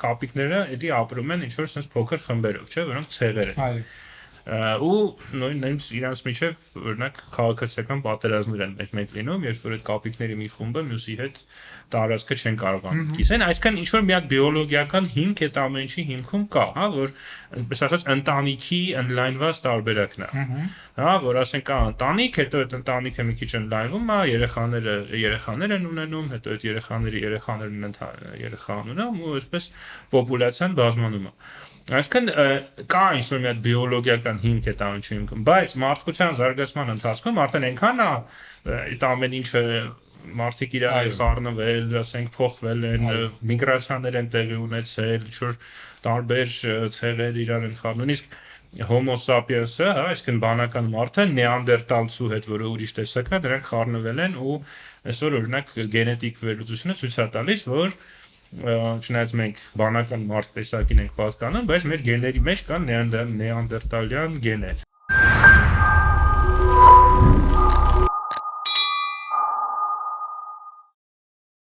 կապիկները էլի ապրում են ինչ-որ sense փոքր խմբերով, չէ, որոնք ցեղեր են։ Այո։ Ու նույնիսկ իրանց միջև օրինակ քաղաքացիական պատերազմներ են մեկ լինում, երբ որ այդ կապիկների մի խումբը մյուսի հետ տարածքը չեն կարողանում կիսեն, այսինքն ինչ որ մի հատ բիոլոգիական հիմք այդ ամեն ինչի հիմքում կա, հա, որ այնպես ասած ընտանիքի ընդլայնված տարբերակն է։ Հա, որ ասենք կա ընտանիք, հետո այդ ընտանիքը մի քիչ ընդլայնվում է, երեխաներ են ունենում, հետո այդ երեխաներն են երեխա ունենում ու այսպես պոպուլյացիան բազմանում է։ Այսինքն կա ինչ-որ մի հատ բիոլոգիական հիմք է տան ինչում, բայց մարդկության զարգացման ընթացքում արդեն այնքան է այդ ամեն ինչը մարդիկ իրար խառնվել, ասենք փոխվել են, միգրացիաներ են տեղի ունեցել, ինչ-որ տարբեր ցեղեր իրար են խառնում, նույնիսկ Homo sapiens-ը, հա, այսինքն բանական մարդը նեանդերտալցու հետ, որը ուրիշ տեսակ է, դրանք խառնվել են ու այսօր օրինակ գենետիկ վերլուծությունը ցույց է տալիս, որ չնայած մենք բանական մարդ տեսակին ենք պատկանում, բայց մեր գեների մեջ կան նեանդերտալյան գեներ։